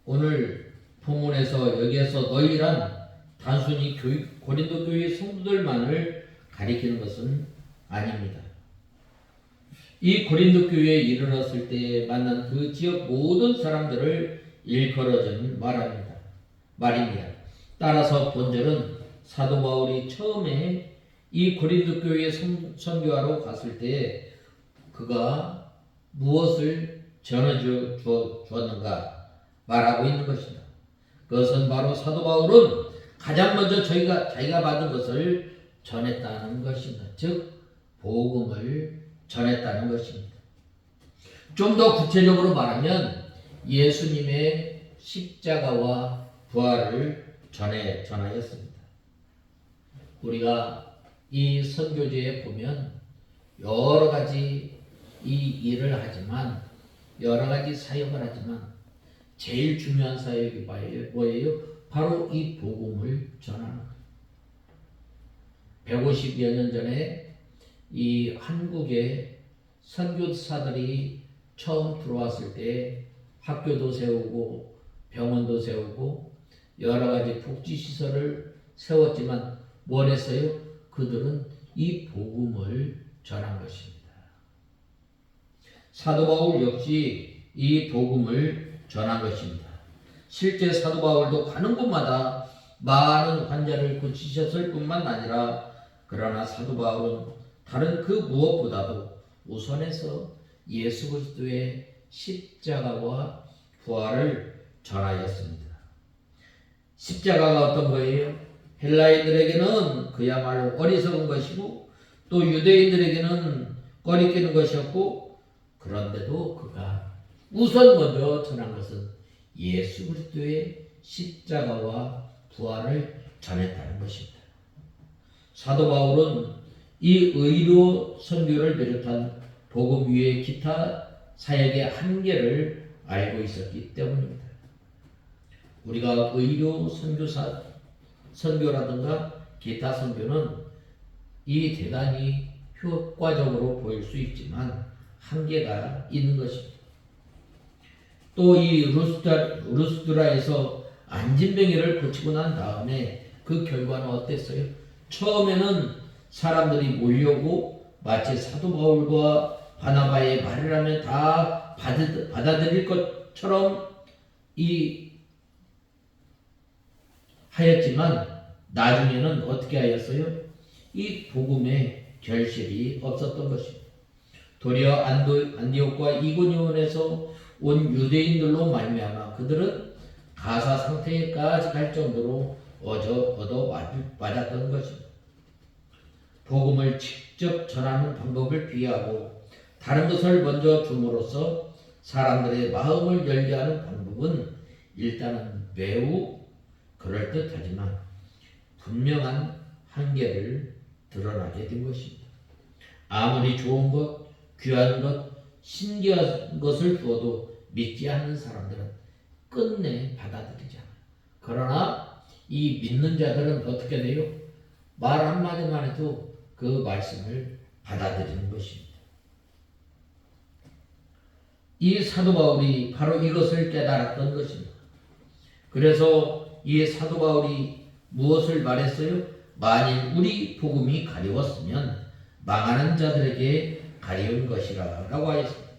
오늘 본문에서 여기에서 너희란 단순히 고린도 교회 성도들만을 가리키는 것은 아닙니다. 이 고린도 교회에 이르렀을 때 만난 그 지역 모든 사람들을 일컬어주는 말입니다. 따라서 본절은 사도 바울이 처음에 이 고린도 교회에 선교하러 갔을 때 그가 무엇을 전해주었는가 말하고 있는 것입니다. 그것은 바로 사도 바울은 가장 먼저 자기가 받은 것을 전했다는 것입니다. 즉 복음을 전했다는 것입니다. 좀 더 구체적으로 말하면 예수님의 십자가와 부활을 전하였습니다. 우리가 이 선교지에 보면 여러 가지 이 일을 하지만 여러 가지 사역을 하지만 제일 중요한 사역이 뭐예요? 바로 이 복음을 전하는 거예요. 150여 년 전에 이 한국에 선교사들이 처음 들어왔을 때 학교도 세우고 병원도 세우고 여러 가지 복지시설을 세웠지만 뭘 했어요? 그들은 이 복음을 전한 것입니다. 사도 바울 역시 이 복음을 전한 것입니다. 실제 사도 바울도 가는 곳마다 많은 환자를 고치셨을 뿐만 아니라 그러나 사도 바울은 다른 그 무엇보다도 우선해서 예수 그리스도의 십자가와 부활을 전하였습니다. 십자가가 어떤 거예요? 헬라인들에게는 그야말로 어리석은 것이고 또 유대인들에게는 꺼리끼는 것이었고 그런데도 그가 우선 먼저 전한 것은 예수 그리스도의 십자가와 부활을 전했다는 것입니다. 사도 바울은 이 의료 선교를 비롯한 복음 위의 기타 사역의 한계를 알고 있었기 때문입니다. 우리가 의료 선교라든가 기타 선교는 이 대단히 효과적으로 보일 수 있지만 한계가 있는 것입니다. 또 이 루스드라에서 안진병이를 고치고 난 다음에 그 결과는 어땠어요? 처음에는 사람들이 몰려오고 마치 사도 바울과 바나바의 말을 하면 다 받아들일 것처럼 하였지만 나중에는 어떻게 하였어요? 이 복음의 결실이 없었던 것입니다. 도리어 안디옥과 이고니온에서 온 유대인들로 말미암아 그들은 가사 상태까지 갈 정도로 얻어 맞았던 것입니다. 복음을 직접 전하는 방법을 비하고 다른 것을 먼저 줌으로써 사람들의 마음을 열게 하는 방법은 일단은 매우 그럴듯하지만 분명한 한계를 드러나게 된 것입니다. 아무리 좋은 것, 귀한 것, 신기한 것을 두어도 믿지 않는 사람들은 끝내 받아들이지 않아요. 그러나 이 믿는 자들은 어떻게 돼요? 말 한마디만 해도 그 말씀을 받아들이는 것입니다. 이 사도 바울이 바로 이것을 깨달았던 것입니다. 그래서 이 사도 바울이 무엇을 말했어요? 만일 우리 복음이 가려웠으면 망하는 자들에게 가려운 것이라 라고 하였습니다.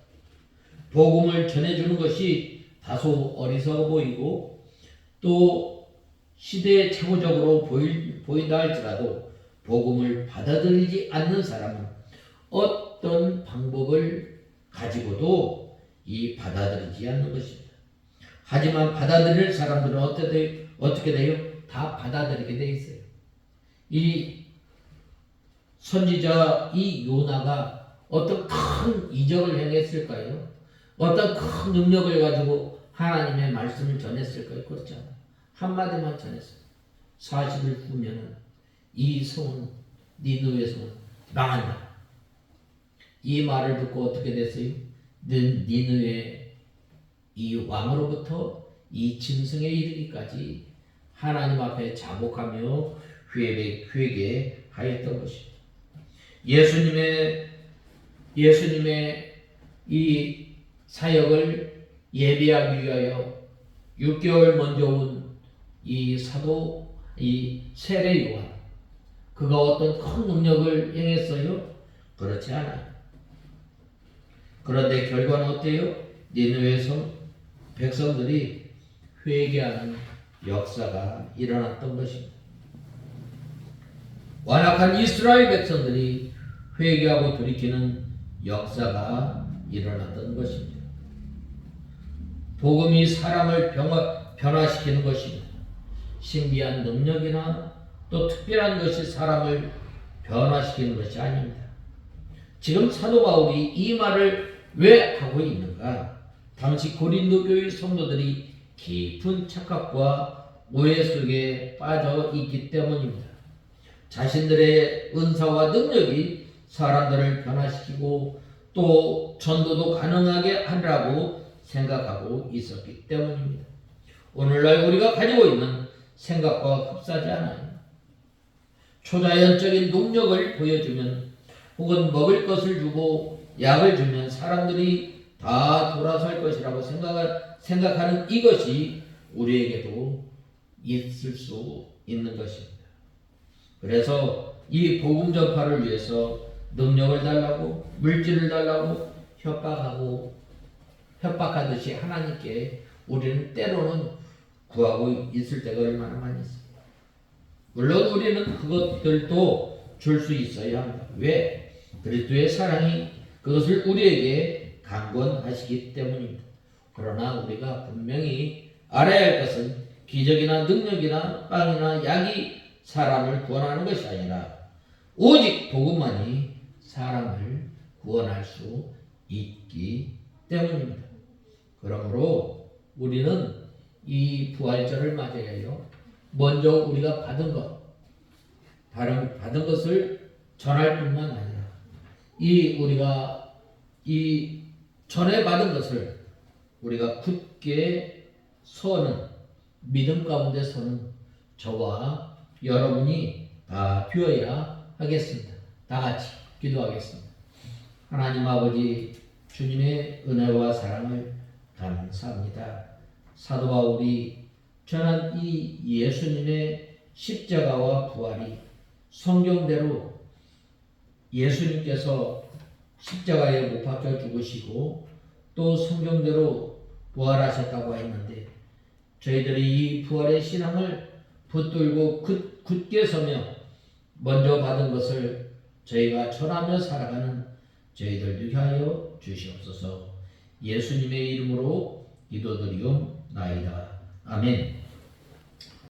복음을 전해주는 것이 다소 어리석어 보이고 또 시대에 착오적으로 보인다 할지라도 복음을 받아들이지 않는 사람은 어떤 방법을 가지고도 받아들이지 않는 것입니다. 하지만 받아들일 사람들은 어떻게 돼요? 다 받아들이게 돼 있어요. 이 선지자 이 요나가 어떤 큰 이적을 행했을까요? 어떤 큰 능력을 가지고 하나님의 말씀을 전했을까요? 그렇지 않아요. 한마디만 전했어요. 40일 후면은 이 성은 니느웨 성은 망한다. 이 말을 듣고 어떻게 됐어요? 니느웨 이 왕으로부터 이 짐승에 이르기까지 하나님 앞에 자복하며 회개하였던 것입니다. 예수님의 이 사역을 예비하기 위하여 6개월 먼저 온 이 사도 이 세례 요한, 그가 어떤 큰 능력을 행했어요? 그렇지 않아요. 그런데 결과는 어때요? 니느웨 성 백성들이 회개하는 역사가 일어났던 것입니다. 완악한 이스라엘 백성들이 회개하고 돌이키는 역사가 일어났던 것입니다. 복음이 사람을 변화시키는 것입니다. 신비한 능력이나 또 특별한 것이 사람을 변화시키는 것이 아닙니다. 지금 사도 바울이 이 말을 왜 하고 있는가? 당시 고린도 교회 성도들이 깊은 착각과 오해 속에 빠져 있기 때문입니다. 자신들의 은사와 능력이 사람들을 변화시키고 또 전도도 가능하게 하리라고 생각하고 있었기 때문입니다. 오늘날 우리가 가지고 있는 생각과 흡사하지 않아요. 초자연적인 능력을 보여주면 혹은 먹을 것을 주고 약을 주면 사람들이 다 돌아설 것이라고 생각하는 이것이 우리에게도 있을 수 있는 것입니다. 그래서 이 복음 전파를 위해서 능력을 달라고 물질을 달라고 협박하듯이 하나님께 우리는 때로는 구하고 있을 때가 얼마나 많이 있습니다. 물론 우리는 그것들도 줄 수 있어야 합니다. 왜? 그리스도의 사랑이 그것을 우리에게 강권하시기 때문입니다. 그러나 우리가 분명히 알아야 할 것은 기적이나 능력이나 빵이나 약이 사람을 구원하는 것이 아니라 오직 복음만이 사람을 구원할 수 있기 때문입니다. 그러므로 우리는 이 부활절을 맞이해요. 먼저 우리가 받은 것을 전할 뿐만 아니라 우리가 전에 받은 것을 우리가 굳게 믿음 가운데 서는 저와 여러분이 다 되어야 하겠습니다. 다 같이 기도하겠습니다. 하나님 아버지, 주님의 은혜와 사랑을 감사합니다. 사도 바울이 전한 이 예수님의 십자가와 부활이 성경대로 예수님께서 십자가에 못 박혀 죽으시고 또 성경대로 부활하셨다고 했는데 저희들이 이 부활의 신앙을 붙들고 굳게 서며 먼저 받은 것을 저희가 전하며 살아가는 저희들 되게 하여 주시옵소서. 예수님의 이름으로 기도드리옵나이다. 아멘.